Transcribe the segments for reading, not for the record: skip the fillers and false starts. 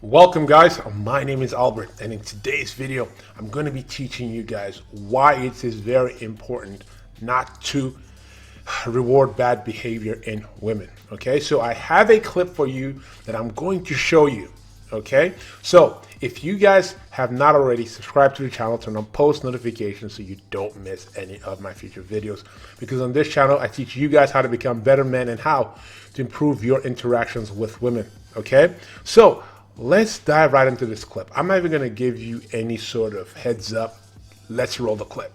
Welcome guys, my name is Albert, and in today's video I'm going to be teaching you guys why it is very important not to reward bad behavior in women. Okay, so I have a clip for you that I'm going to show you. Okay, so if you guys have not already, subscribe to the channel, turn on post notifications so you don't miss any of my future videos, because on this channel I teach you guys how to become better men and how to improve your interactions with women. Okay, so let's dive right into this clip. I'm not even going to give you any sort of heads up. Let's roll the clip.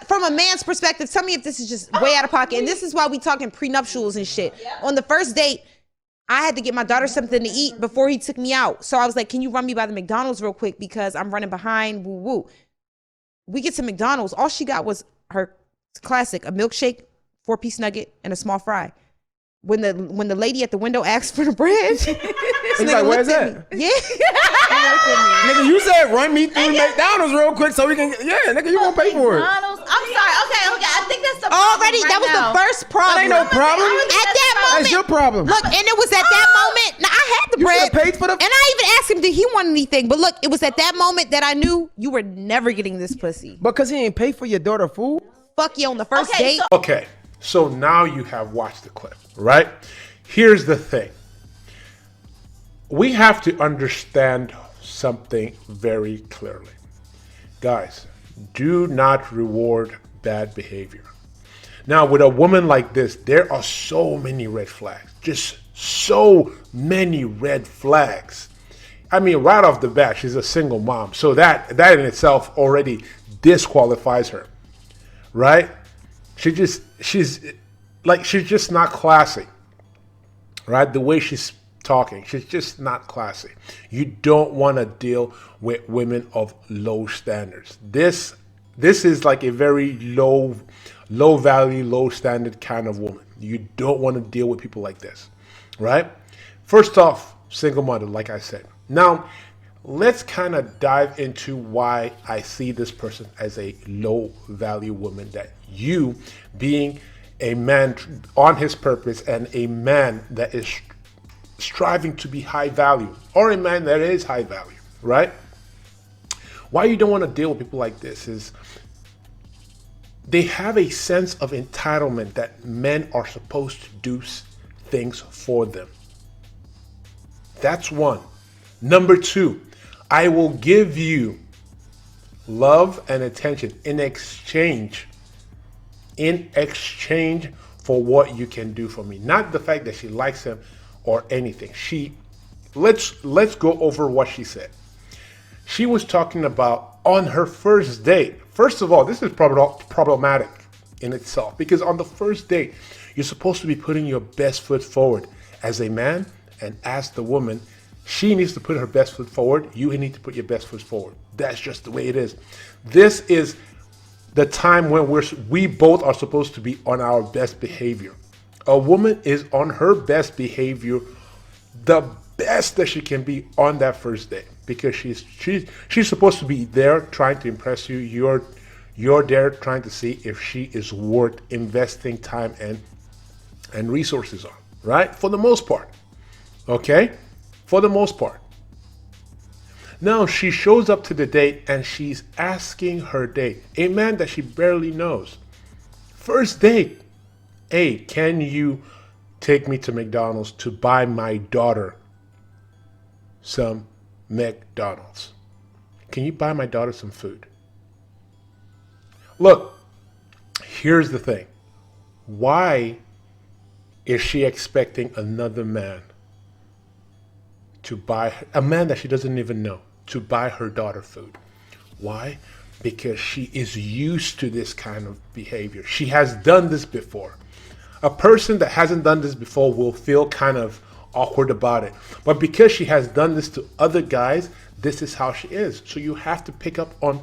From a man's perspective, tell me if this is just way out of pocket. And this is why we talking prenuptials and shit. On the first date, I had to get my daughter something to eat before he took me out. So I was like, can you run me by the McDonald's real quick because I'm running behind, woo woo. We get to McDonald's. All she got was her classic, a milkshake, 4-piece nugget, and a small fry. When the lady at the window asked for the bread, He's like, where's that? Yeah. Nigga, you said run me through McDonald's real quick so we can, yeah, nigga, you gonna pay for it. McDonald's? I'm sorry. Okay. I think that's the problem Already, right that was now. the first problem. That ain't no problem. At that moment, That's your problem. look, and it was at that moment. Now I had the You bread, should've paid for the- and I even asked him, did he want anything? But look, it was at that moment that I knew you were never getting this pussy. Because he ain't pay for your daughter food. Fuck you on the first Okay, date. Okay, so now you have watched the clip, right? Here's the thing. We have to understand something very clearly. Guys, do not reward bad behavior. Now, with a woman like this, there are so many red flags. Just so many red flags. I mean, right off the bat, she's a single mom. So that in itself already disqualifies her, right? She's just not classy, right? The way she's talking, she's just not classy. You don't want to deal with women of low standards. This is like a very low value, low standard kind of woman. You don't want to deal with people like this, right? First off, single mother, like I said. Now, let's kind of dive into why I see this person as a low value woman, that you being a man on his purpose and a man that is striving to be high value, or a man that is high value, right? Why you don't want to deal with people like this is they have a sense of entitlement that men are supposed to do things for them. That's one. Number two, I will give you love and attention in exchange for what you can do for me. Not the fact that she likes him or anything. Let's go over what she said. She was talking about on her first date. First of all, this is problematic in itself, because on the first date, you're supposed to be putting your best foot forward as a man, and as the woman, she needs to put her best foot forward. You need to put your best foot forward. That's just the way it is. This is the time when we both are supposed to be on our best behavior. A woman is on her best behavior, the best that she can be on that first day, because she's supposed to be there trying to impress you. You're there trying to see if she is worth investing time and resources on, right? For the most part, okay? For the most part. Now she shows up to the date and she's asking her date, a man that she barely knows. First date. Hey, can you take me to McDonald's to buy my daughter some McDonald's? Can you buy my daughter some food? Look, here's the thing. Why is she expecting another man to buy, a man that she doesn't even know, to buy her daughter food? Why? Because she is used to this kind of behavior. She has done this before. A person that hasn't done this before will feel kind of awkward about it. But because she has done this to other guys, this is how she is. So you have to pick up on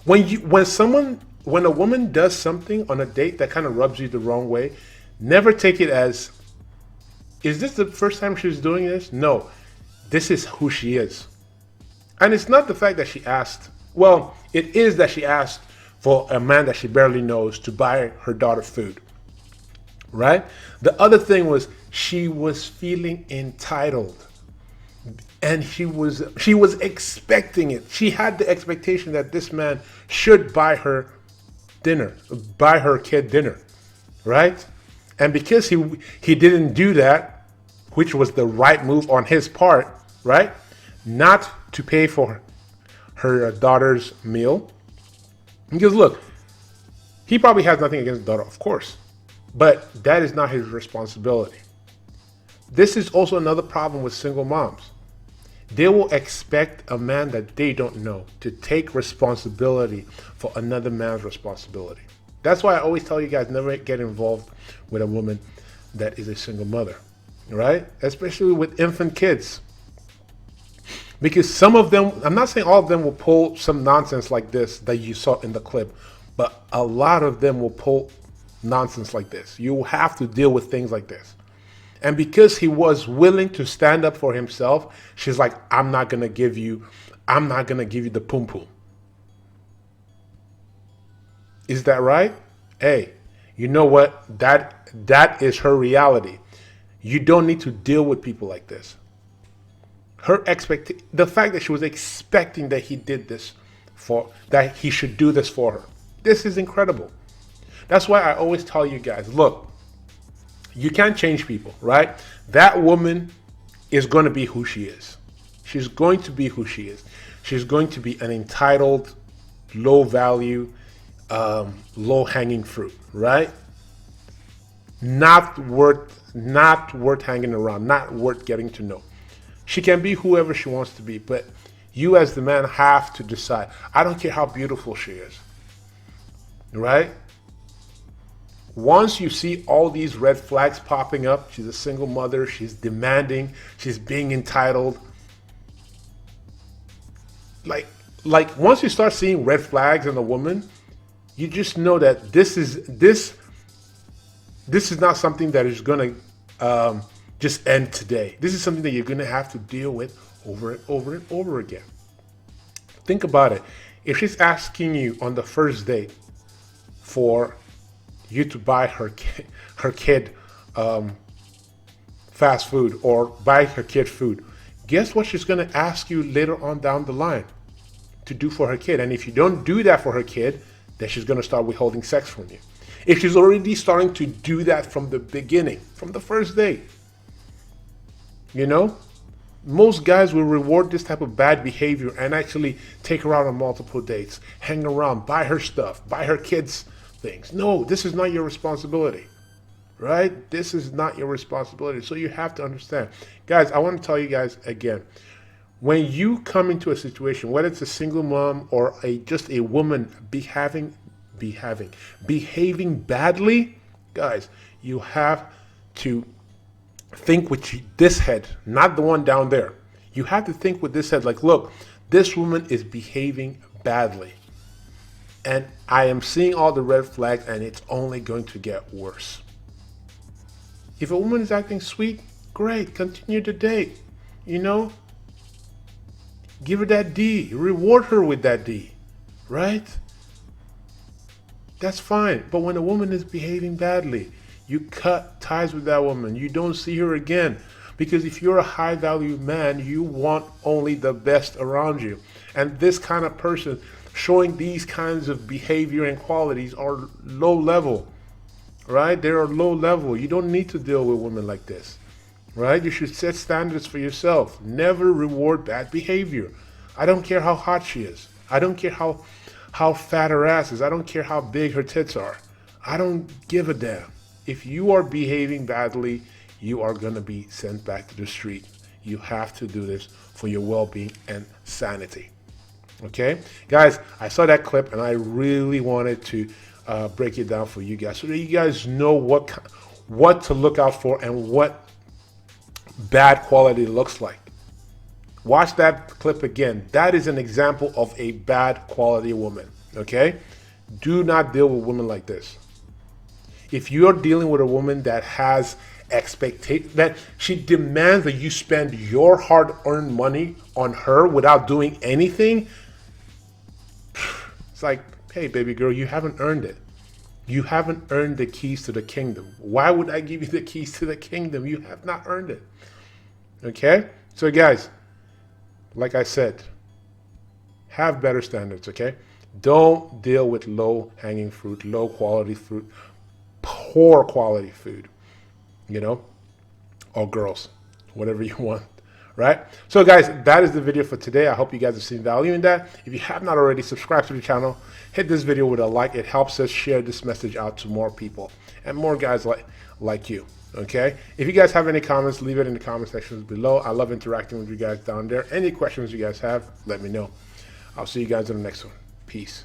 when a woman does something on a date that kind of rubs you the wrong way, never take it as, is this the first time she's doing this? No, this is who she is. And it's not the fact that she asked, well, it is that she asked for a man that she barely knows to buy her daughter food. Right? The other thing was she was feeling entitled. And she was expecting it. She had the expectation that this man should buy her dinner, buy her kid dinner, right? And because he didn't do that, which was the right move on his part, right? Not to pay for her daughter's meal. Because look, he probably has nothing against the daughter, of course, but that is not his responsibility. This is also another problem with single moms. They will expect a man that they don't know to take responsibility for another man's responsibility. That's why I always tell you guys, never get involved with a woman that is a single mother, right? Especially with infant kids. Because some of them, I'm not saying all of them will pull some nonsense like this that you saw in the clip, but a lot of them will pull nonsense like this. You will have to deal with things like this. And because he was willing to stand up for himself, she's like, I'm not gonna give you the pum pum. Is that right? Hey, you know what? That is her reality. You don't need to deal with people like this. The fact that she was expecting that that he should do this for her. This is incredible. That's why I always tell you guys, look, you can't change people, right? That woman is going to be who she is. She's going to be who she is. She's going to be an entitled, low value, low hanging fruit, right? Not worth hanging around, not worth getting to know. She can be whoever she wants to be, but you as the man have to decide. I don't care how beautiful she is, right? Once you see all these red flags popping up, she's a single mother, she's demanding, she's being entitled. Like once you start seeing red flags in a woman, you just know that this is not something that is going to just end today. This is something that you're going to have to deal with over and over and over again. Think about it. If she's asking you on the first date for you to buy her kid fast food or buy her kid food, guess what she's going to ask you later on down the line to do for her kid? And if you don't do that for her kid, then she's going to start withholding sex from you. If she's already starting to do that from the beginning, from the first date, you know, most guys will reward this type of bad behavior and actually take her out on multiple dates, hang around, buy her stuff, buy her kids things. No, this is not your responsibility, right? This is not your responsibility. So you have to understand. Guys, I want to tell you guys again, when you come into a situation, whether it's a single mom or just a woman behaving badly, guys, you have to think with this head, not the one down there. You have to think with this head, like, look, this woman is behaving badly. And I am seeing all the red flags and it's only going to get worse. If a woman is acting sweet, great, continue to date. You know, give her that D, reward her with that D, right? That's fine. But when a woman is behaving badly, you cut ties with that woman. You don't see her again. Because if you're a high value man, you want only the best around you. And this kind of person showing these kinds of behavior and qualities are low level, right? They are low level. You don't need to deal with women like this, right? You should set standards for yourself. Never reward bad behavior. I don't care how hot she is. I don't care how fat her ass is. I don't care how big her tits are. I don't give a damn. If you are behaving badly, you are going to be sent back to the street. You have to do this for your well-being and sanity. Okay? Guys, I saw that clip and I really wanted to break it down for you guys so that you guys know what to look out for and what bad quality looks like. Watch that clip again. That is an example of a bad quality woman. Okay? Do not deal with women like this. If you're dealing with a woman that has expectation, that she demands that you spend your hard-earned money on her without doing anything, it's like, hey, baby girl, you haven't earned it. You haven't earned the keys to the kingdom. Why would I give you the keys to the kingdom? You have not earned it. Okay? So guys, like I said, have better standards, okay? Don't deal with low-hanging fruit, low-quality fruit, poor quality food, you know, or girls, whatever you want, right? So guys, that is the video for today. I hope you guys have seen value in that. If you have not already, subscribe to the channel, hit this video with a like. It helps us share this message out to more people and more guys like you, okay? If you guys have any comments, leave it in the comment sections below. I love interacting with you guys down there. Any questions you guys have, let me know. I'll see you guys in the next one. Peace.